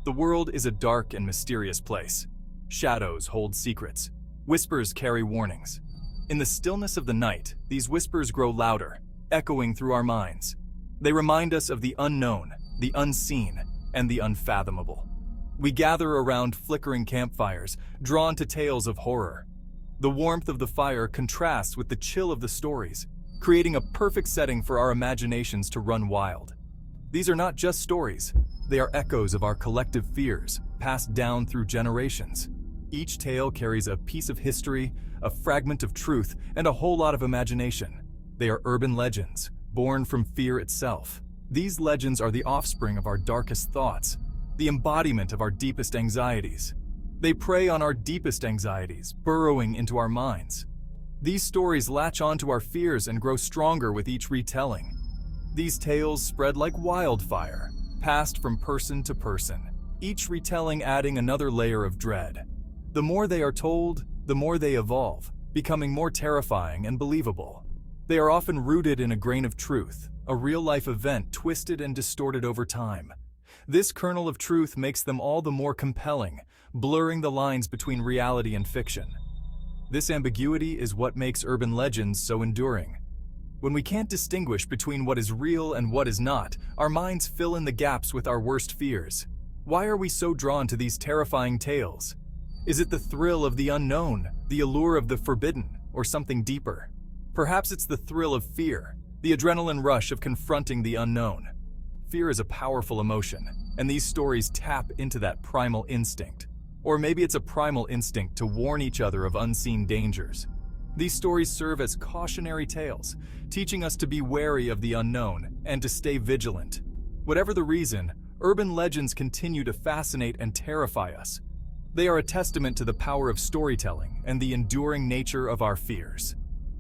The world is a dark and mysterious place. Shadows hold secrets. Whispers carry warnings. In the stillness of the night, these whispers grow louder, echoing through our minds. They remind us of the unknown, the unseen, and the unfathomable. We gather around flickering campfires, drawn to tales of horror. The warmth of the fire contrasts with the chill of the stories, creating a perfect setting for our imaginations to run wild. These are not just stories, they are echoes of our collective fears, passed down through generations. Each tale carries a piece of history, a fragment of truth, and a whole lot of imagination. They are urban legends, born from fear itself. These legends are the offspring of our darkest thoughts, the embodiment of our deepest anxieties. They prey on our deepest anxieties, burrowing into our minds. These stories latch onto our fears and grow stronger with each retelling. These tales spread like wildfire, passed from person to person, each retelling adding another layer of dread. The more they are told, the more they evolve, becoming more terrifying and believable. They are often rooted in a grain of truth, a real-life event twisted and distorted over time. This kernel of truth makes them all the more compelling, blurring the lines between reality and fiction. This ambiguity is what makes urban legends so enduring. When we can't distinguish between what is real and what is not, our minds fill in the gaps with our worst fears. Why are we so drawn to these terrifying tales? Is it the thrill of the unknown, the allure of the forbidden, or something deeper? Perhaps it's the thrill of fear, the adrenaline rush of confronting the unknown. Fear is a powerful emotion, and these stories tap into that primal instinct. Or maybe it's a primal instinct to warn each other of unseen dangers. These stories serve as cautionary tales, teaching us to be wary of the unknown and to stay vigilant. Whatever the reason, urban legends continue to fascinate and terrify us. They are a testament to the power of storytelling and the enduring nature of our fears.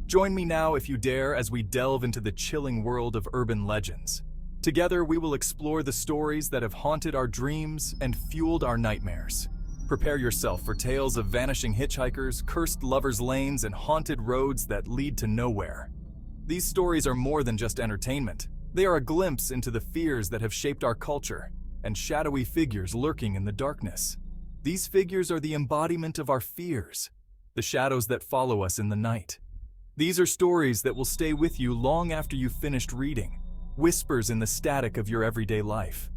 Join me now if you dare as we delve into the chilling world of urban legends. Together we will explore the stories that have haunted our dreams and fueled our nightmares. Prepare yourself for tales of vanishing hitchhikers, cursed lovers' lanes, and haunted roads that lead to nowhere. These stories are more than just entertainment. They are a glimpse into the fears that have shaped our culture and shadowy figures lurking in the darkness. These figures are the embodiment of our fears, the shadows that follow us in the night. These are stories that will stay with you long after you've finished reading, whispers in the static of your everyday life.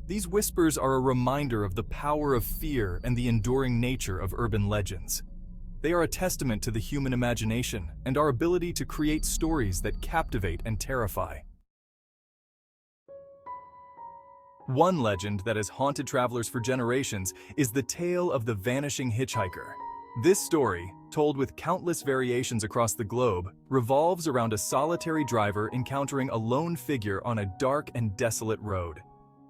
These whispers are a reminder of the power of fear and the enduring nature of urban legends. They are a testament to the human imagination and our ability to create stories that captivate and terrify. One legend that has haunted travelers for generations is the tale of the vanishing hitchhiker. This story, told with countless variations across the globe, revolves around a solitary driver encountering a lone figure on a dark and desolate road.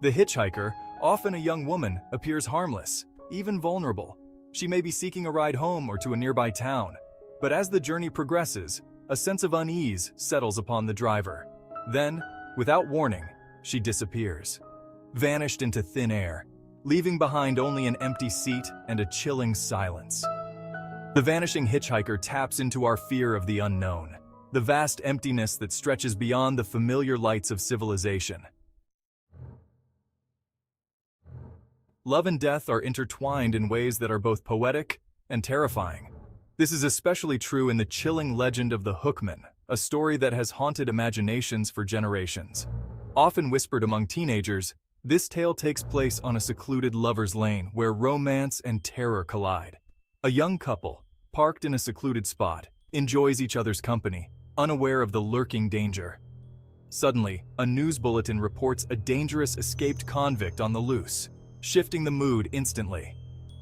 The hitchhiker, often a young woman, appears harmless, even vulnerable. She may be seeking a ride home or to a nearby town. But as the journey progresses, a sense of unease settles upon the driver. Then, without warning, she disappears, vanished into thin air, leaving behind only an empty seat and a chilling silence. The vanishing hitchhiker taps into our fear of the unknown, the vast emptiness that stretches beyond the familiar lights of civilization. Love and death are intertwined in ways that are both poetic and terrifying. This is especially true in the chilling legend of the Hookman, a story that has haunted imaginations for generations. Often whispered among teenagers, this tale takes place on a secluded lover's lane where romance and terror collide. A young couple, parked in a secluded spot, enjoys each other's company, unaware of the lurking danger. Suddenly, a news bulletin reports a dangerous escaped convict on the loose, shifting the mood instantly.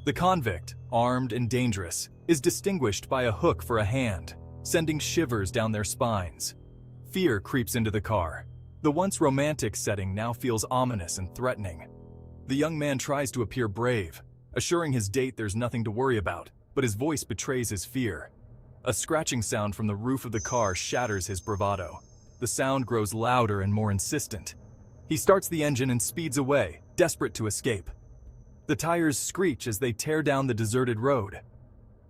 The convict, armed and dangerous, is distinguished by a hook for a hand, sending shivers down their spines. Fear creeps into the car. The once romantic setting now feels ominous and threatening. The young man tries to appear brave, assuring his date there's nothing to worry about, but his voice betrays his fear. A scratching sound from the roof of the car shatters his bravado. The sound grows louder and more insistent. He starts the engine and speeds away, desperate to escape. The tires screech as they tear down the deserted road.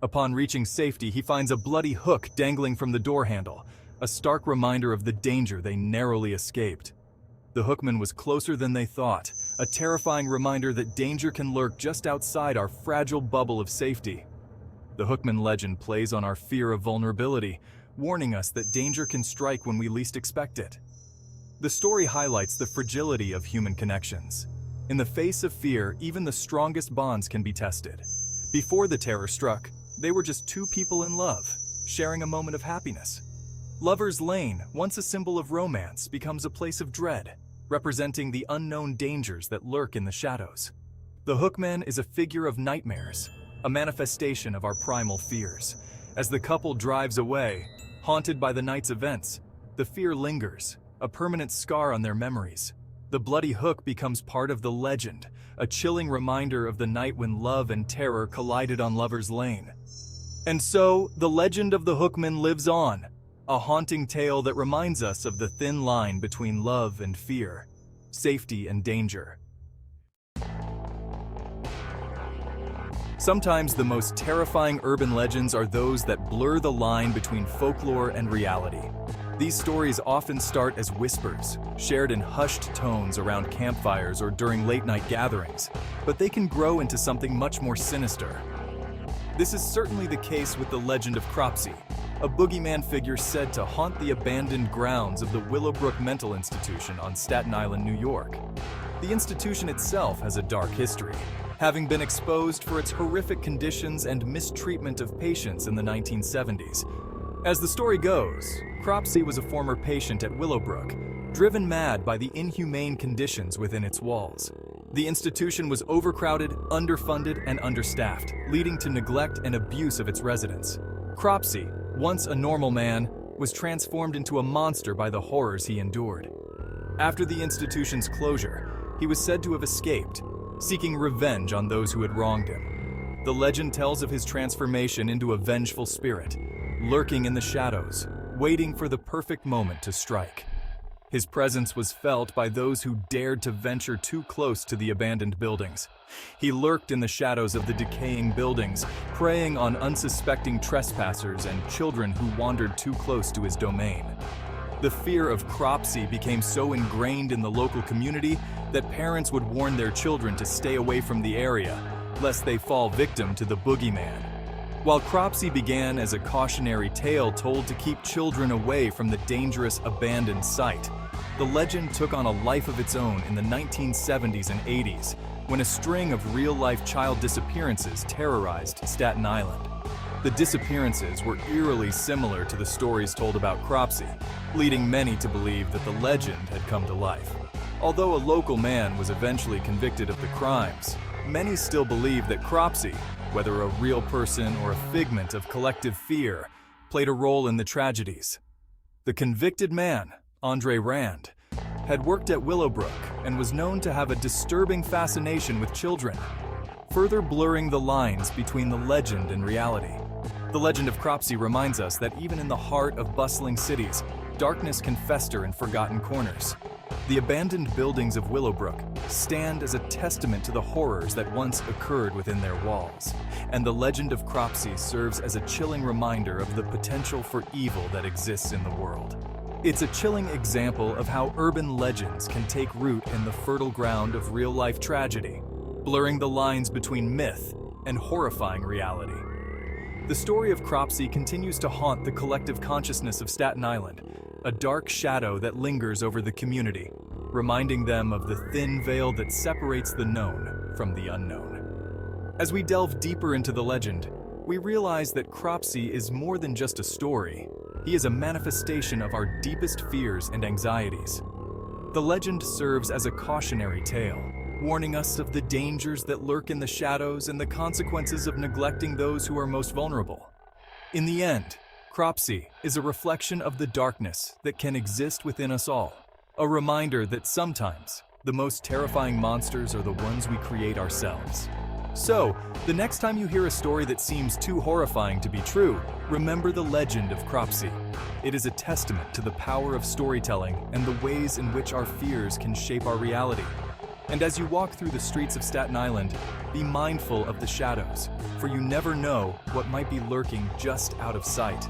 Upon reaching safety, he finds a bloody hook dangling from the door handle, a stark reminder of the danger they narrowly escaped. The hookman was closer than they thought, a terrifying reminder that danger can lurk just outside our fragile bubble of safety. The Hookman legend plays on our fear of vulnerability, warning us that danger can strike when we least expect it. The story highlights the fragility of human connections. In the face of fear, even the strongest bonds can be tested. Before the terror struck, they were just two people in love, sharing a moment of happiness. Lover's Lane, once a symbol of romance, becomes a place of dread, representing the unknown dangers that lurk in the shadows. The Hookman is a figure of nightmares, a manifestation of our primal fears. As the couple drives away, haunted by the night's events, the fear lingers, a permanent scar on their memories. The bloody hook becomes part of the legend, a chilling reminder of the night when love and terror collided on Lover's Lane. And so, the legend of the Hookman lives on, a haunting tale that reminds us of the thin line between love and fear, safety and danger. Sometimes the most terrifying urban legends are those that blur the line between folklore and reality. These stories often start as whispers, shared in hushed tones around campfires or during late-night gatherings, but they can grow into something much more sinister. This is certainly the case with the legend of Cropsey, a boogeyman figure said to haunt the abandoned grounds of the Willowbrook Mental Institution on Staten Island, New York. The institution itself has a dark history, having been exposed for its horrific conditions and mistreatment of patients in the 1970s. As the story goes, Cropsey was a former patient at Willowbrook, driven mad by the inhumane conditions within its walls. The institution was overcrowded, underfunded, and understaffed, leading to neglect and abuse of its residents. Cropsey, once a normal man, was transformed into a monster by the horrors he endured. After the institution's closure, he was said to have escaped, seeking revenge on those who had wronged him. The legend tells of his transformation into a vengeful spirit, lurking in the shadows, waiting for the perfect moment to strike. His presence was felt by those who dared to venture too close to the abandoned buildings. He lurked in the shadows of the decaying buildings, preying on unsuspecting trespassers and children who wandered too close to his domain. The fear of Cropsey became so ingrained in the local community that parents would warn their children to stay away from the area, lest they fall victim to the boogeyman. While Cropsey began as a cautionary tale told to keep children away from the dangerous abandoned site, the legend took on a life of its own in the 1970s and 80s, when a string of real-life child disappearances terrorized Staten Island. The disappearances were eerily similar to the stories told about Cropsey, leading many to believe that the legend had come to life. Although a local man was eventually convicted of the crimes, many still believe that Cropsey, whether a real person or a figment of collective fear, played a role in the tragedies. The convicted man, Andre Rand, had worked at Willowbrook and was known to have a disturbing fascination with children, further blurring the lines between the legend and reality. The legend of Cropsey reminds us that even in the heart of bustling cities, darkness can fester in forgotten corners. The abandoned buildings of Willowbrook stand as a testament to the horrors that once occurred within their walls, and the legend of Cropsey serves as a chilling reminder of the potential for evil that exists in the world. It's a chilling example of how urban legends can take root in the fertile ground of real-life tragedy, blurring the lines between myth and horrifying reality. The story of Cropsey continues to haunt the collective consciousness of Staten Island, a dark shadow that lingers over the community, reminding them of the thin veil that separates the known from the unknown. As we delve deeper into the legend, we realize that Cropsey is more than just a story. He is a manifestation of our deepest fears and anxieties. The legend serves as a cautionary tale, warning us of the dangers that lurk in the shadows and the consequences of neglecting those who are most vulnerable. In the end, Cropsey is a reflection of the darkness that can exist within us all, a reminder that sometimes the most terrifying monsters are the ones we create ourselves. So, the next time you hear a story that seems too horrifying to be true, remember the legend of Cropsey. It is a testament to the power of storytelling and the ways in which our fears can shape our reality. And as you walk through the streets of Staten Island, be mindful of the shadows, for you never know what might be lurking just out of sight.